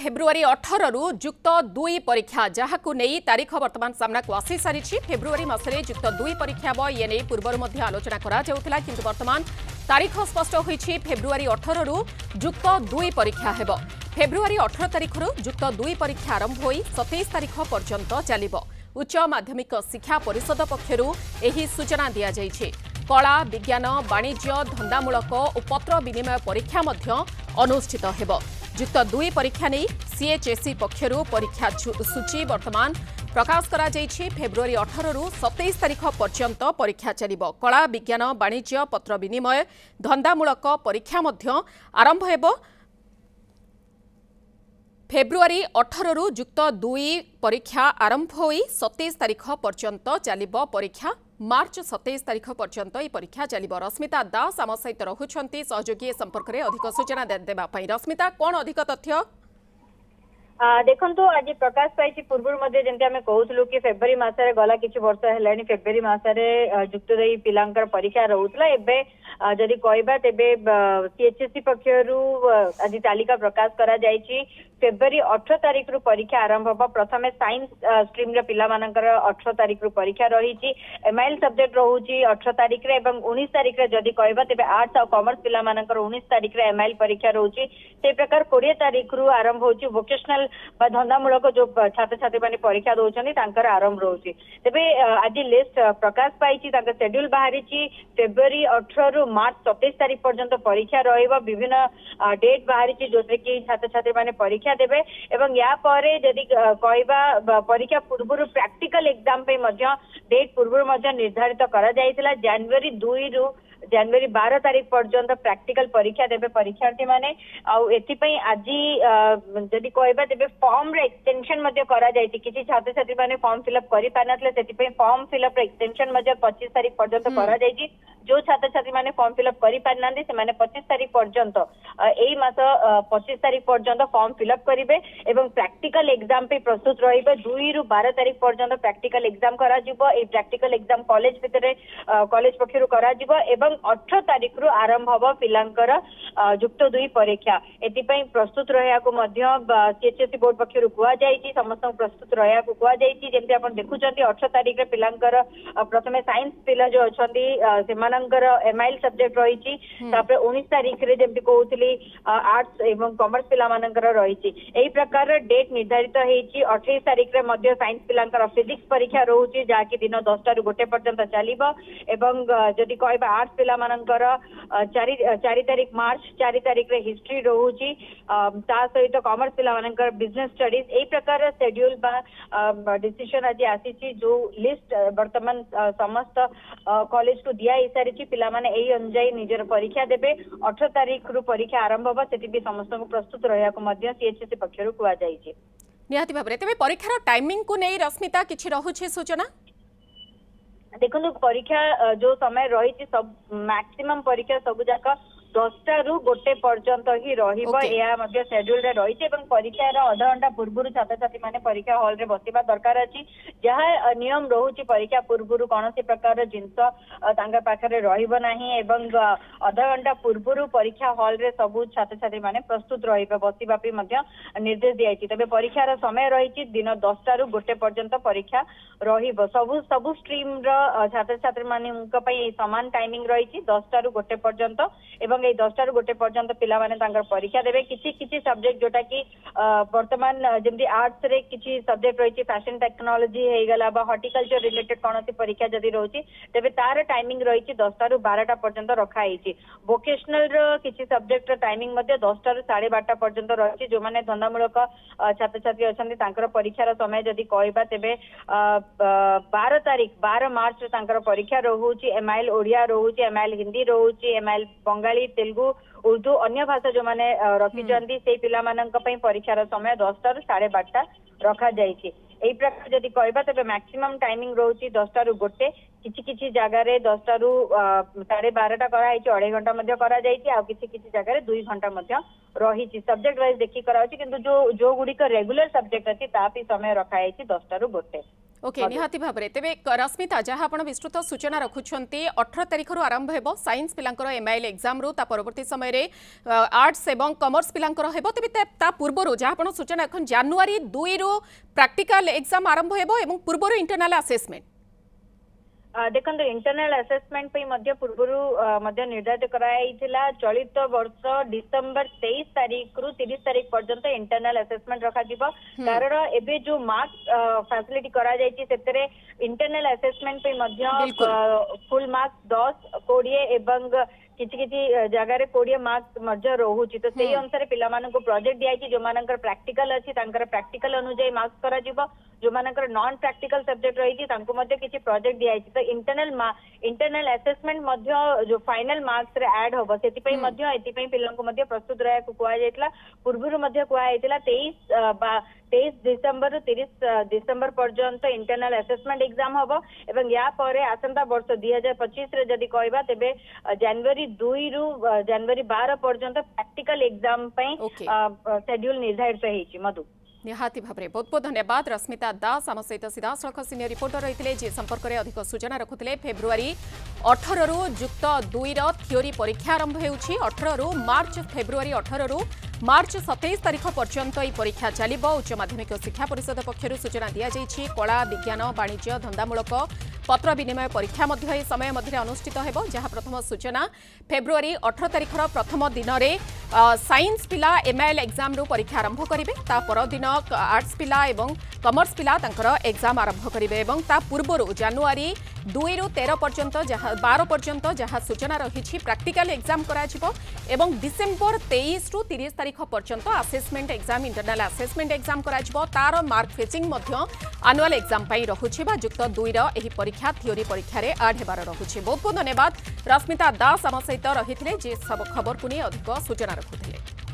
February 18 रु जुक्त 2 परीक्षा जहाकु नहीं तारीख वर्तमान सामना को आसी सारी फेब्रुआरी मासरे जुक्त 2 परीक्षा हम ये नहीं पूर्वर मध्य आलोचना करा जाउथला किंतु वर्तमान तारीख स्पष्ट होईछि फेब्रुआरी 18 रु जुक्त 2 परीक्षा हेबो। फेब्रुआरी 18 तारीख रु जुक्त 2 परीक्षा आरंभ होई 27 तारीख पर्यंत चलिबो। उच्च माध्यमिक शिक्षा परिषद पक्षरु एही सूचना दिया जाइछि। कला विज्ञान वाणिज्य धंदामूलक और पत्र विनिमय परीक्षा मध्य अनुष्ठित हेबो। जुक्त 2 परीक्षा नहीं सीएचएसई पक्षरु परीक्षा सूची वर्तमान प्रकाश करा जाइछि। फेब्रुआरी 18 रु 27 तारीख पर्यंत परीक्षा चलिबो। कला विज्ञान वाणिज्य पत्र विनिमय धंदामूलक परीक्षा मध्य आरंभ हेबो। फेब्रुआरी 18 रु जुक्त 2 परीक्षा आरंभ होई 27 तारीख पर्यंत चलिबो परीक्षा। मार्च 27 तारीख पर्यंत यह परीक्षा चलिबो। रश्मिता दास आम सहित रहुछंती सहयोगी संपर्क में अधिक सूचना देबा पई। रश्मिता कौन अधिक तथ्य देखंतु आज प्रकाश पाई पूर्व जमी आम कहूलु कि फेब्रुआरी मसरे गला किसी वर्ष है फेब्रुआरी मसरे जुक्त दुई पिलांकर परीक्षा रोला एबे जदि कहबा तेबे सीएचएसई पक्षरु आज तालिका प्रकाश करा जायछि। फेब्रुआरी 18 तारीख रु परीक्षा आरंभ होबा। प्रथमे साइंस स्ट्रीम रे पिला मानकर 18 तारीख रु परीक्षा रही। एमआईएल सब्जेक्ट रोहुची 18 तारीख रे एवं 19 तारीख रे जदि कहबा तेबे आर्ट्स और कॉमर्स पिला मानकर 19 तारीख रे एमआईएल परीक्षा रोहुची। से प्रकार 20 तारीख रु आरंभ होची वोकेशनल बा धंदामूलक जो छात्र छात्री माने परीक्षा दउछनी तांकर आरंभ रोहुची। तेबे आज लिस्ट प्रकाश पाइची तांकर शेड्यूल बाहरीची। फेब्रुआरी 18 रु मार्च 27 तारीख पर्यंत परीक्षा रहइबा। विभिन्न डेट बाहरीची जोसे कि छात्र छात्री माने परीक्षा देबे एवं या परे जदि कहबा परीक्षा पूर्व प्रैक्टिकल एग्जाम पे मध्य डेट पूर्व मध्य निर्धारित करा जायतिला। जनवरी 2 रु जनवरी 12 तारीख पर्यंत प्रैक्टिकल परीक्षा देबे परीक्षार्थी माने। आउ एथिपई आज जदि कहबा तेबे फॉर्म रे एक्सटेंशन मध्य करा जायति। किछि छात्र छात्री माने फॉर्म फिलअप करि पानथले सेथिपई फॉर्म फिलअप रे एक्सटेंशन मध्य 25 तारीख पर्यंत करा जायछि। जो छात्र छात्री माने फॉर्म फिलअप करि पारनांदी से माने 25 तारीख पर्यंत एई मास 25 तारीख पर्यंत फॉर्म फिलअप करिवे एवं प्रैक्टिकल एग्जाम पे प्रस्तुत रहिबे। 2 रु 12 तारीख पर्यंत प्रैक्टिकल एग्जाम करा जिवो। ए प्रैक्टिकल एग्जाम कॉलेज भितरे कॉलेज पक्षरु करा जिवो एवं 18 तारीख रु आरंभ हबो पिलांकर जुक्त 2 परीक्षा। एतिपई प्रस्तुत रहया को मध्य सीएचएसई बोर्ड पक्षरु कुआ जायछि। समस्त प्रस्तुत रहया को कुआ जायछि। जेंति आपण देखुचंती 18 तारीख रे पिलांकर प्रथमे साइंस पिला जो अछंती सेमानंकर एमआईएल सब्जेक्ट रहिछि। तापर 19 तारीख रे जेंति कहउतली आर्ट्स एवं कॉमर्स पिला मानकर रहिछि। एई प्रकार डेट निर्धारित हेछि। 28 तारीख रे मध्य साइंस पिलांकर फिजिक्स परीक्षा रहउछि जाकि दिन 10 रु 1 पर्यंत चलिबो एवं जदि कहबा आर्ट्स पिला मानकर 4 तारीख मार्च 4 तारीख रे हिस्ट्री रहउछि। ता सहित कॉमर्स पिला मानकर बिजनेस स्टडीज। एई प्रकार शेड्यूल बा डिसीजन आज आसीछि। जो लिस्ट वर्तमान समस्त कॉलेज को दिया इसारिछि। पिला माने एई अनुसार निजर परीक्षा देबे। 18 तारीख रु परीक्षा आरंभ होबा। सेति भी समस्त को प्रस्तुत रहया को मध्य सीएचएसई पक्षरु कुआ जायछि। निहाती भाबरे तेबे परीक्षार टाइमिंग को नै रश्मिता किछि रहउछि सूचना देखो परीक्षा जो समय रही सब मैक्सिमम परीक्षा सब जाक 10 रु 1 पर्यंत ही रहिबो। या मध्य शेड्यूल रे रही परीक्षार आधा घंटा पूर्व छात्र छात्री माने परीक्षा हॉल रे बसिबा दरकार अछि। जहाँ नियम रहउछि परीक्षा पूर्व कौनसी प्रकार जिनस तांगा पाखरे रहिबो नाही एवं आधा घंटा पूर्व परीक्षा हॉल रे सब छात्र छात्री माने प्रस्तुत रहिबे बसिबा पे मध्य निर्देश दियाछि। तबे परीक्षार समय रही दिन 10 रु 1 पर्यंत परीक्षा रहिबो। सब स्ट्रीम रो छात्र छात्री माने पई समान टाइमिंग रही 10 रु 1 पर्यंत एवं 10 रु 1 पर्यंत पिला माने तांकर परीक्षा देबे। किछि सब्जेक्ट जोटा कि वर्तमान जेमती आर्ट्स रे किछि सब्जेक्ट रही फैशन टेक्नोलॉजी हे गला बा हॉर्टिकल्चर रिलेटेड कोनोसी परीक्षा जदी रहउची तेबे तार टाइमिंग रही 10 रु 12 पर्यंत रखा हेछि। वोकेशनल रो किछि सब्जेक्ट रो टाइमिंग मध्ये 10 रु 12:30 पर्यंत रही। जो माने धंदामूलक छात्र छात्री अछंती तांकर परीक्षार समय जदी कहबा तेबे 12 मार्च तांकर परीक्षा रहउची। एमआईएल ओडिया रहउची, एमआईएल हिंदी रहउची, एमआईएल बंगाली तेलुगु उर्दू अन्य भाषा जो माने रखिचंती से पिला मानक पई परीक्षार समय 10 रु 12:30 रखा जायछि। एई प्रकार जदि कहबा तबे मैक्सिमम टाइमिंग रहउची 10 रु 1। किछि जगह रे 10 रु 12:30 करा हेछि। 2.5 घंटा मध्ये करा जायछि। आ किछि जगह रे 2 घंटा मध्ये रहिछि। सब्जेक्ट वाइज देखि करा होछि किंतु जो गुडी का रेगुलर सब्जेक्ट अछि ता पि समय रखा हेछि 10 रु 1। ओके निहाती भाव में तेरे रश्मिता जहाँ आप विस्तृत सूचना रखुंट 18 तारिख आरंभ हो साइंस पिलांकर एमआईएल एग्जाम रू परवर्ती समय आर्ट्स एवं कमर्स पिलांकर हेबो तेबे ता पूर्व जहाँ आप सूचना रखन जनवरी 2 रु प्रैक्टिकल एग्जाम आरंभ हेबो एवं पूर्व इंटरनल असेसमेंट देखो इंटरनल असेसमेंट पूर्व निर्धारित कराइला चलित वर्ष डिसेम्बर 23 तारिख रु 30 तारिख पर्यंत इंटरनल असेसमेंट रखा कारण एबे जो मार्क्स फैसिलिटी करा जायछि सेतरे इंटरनल असेसमेंट फुल मार्क्स 10 20 एवं किछि किछि जगह रे 20 मार्क्स रोची तो से अनुसार पिला मानको प्रोजेक्ट दिया जो मानकर प्रैक्टिकल अछि तांकर प्रैक्टिकल अनुसार मार्क्स करा जिवो जो मानकर नॉन प्रैक्टिकल सब्जेक्ट रही तांको मध्ये किछि प्रोजेक्ट दिया तो इंटरनल असेसमेंट जो फाइनल मार्क्स रे ऐड होबो सेति पई मध्ये एति पई पिलांको मध्ये प्रस्तुत रहया को कुआ जायतला पूर्वरु मध्ये कुआ जायतला 23 डिसेम्बर रु 30 डिसेम्बर पर्यंत इंटरनल असेसमेंट एग्जाम होबो एवं या परे आसंता वर्ष 2025 रे जदी कहबा तेबे जनवरी 2 रु जनवरी 12 पर्यंत प्रैक्टिकल एग्जाम पई शेड्यूल निर्धारित हेछि मधु निहाती भाव में बहुत बहुत धन्यवाद रश्मिता दास आम सहित सीधा सड़क सीनियर रिपोर्टर रही जे संपर्क में अधिक सूचना रखुते फेब्रुआरी 18 रु युक्त 2 थियोरी परीक्षा आरंभ होउछि 18 रु मार्च फेब्रुआरी 18 रु मार्च 27 तारिख पर्यंत यह परीक्षा चलिबो उच्च माध्यमिक शिक्षा परिषद पक्षरु सूचना दिया जायछि कला विज्ञान वाणिज्य धंदामूलक पत्र विनिमय परीक्षा मध्य समय मध्य अनुष्ठित हेबो जहाँ प्रथम सूचना फेब्रुआरी 18 तारिखर प्रथम दिन में साइंस पिला एमआईएल एग्जाम रू परीक्षा आरंभ करेंगे ता पर दिन आर्ट्स पिला एवं कमर्स पिला तांकर एग्जाम आरंभ करेंगे एवं ता पूर्व जनवरी 2 रु 13 पर्यंत जहाँ 12 पर्यंत जहाँ सूचना रही प्रैक्टिकल एग्जाम करा एवं डिसेम्बर 23 रु 30 तारिख पर्यंत assessment exam internal assessment exam करा तार मार्क फेचिंग आनुआल एग्जाम रहुछि बा युक्त 2 एही परीक्षा थियोरी परीक्षा रे ऐड हेबार रहुछि बहुत बहुत धन्यवाद रश्मिता दास आम सहित रही जे सब खबर को नहीं अधिक सूचना रखुଥିଲେ।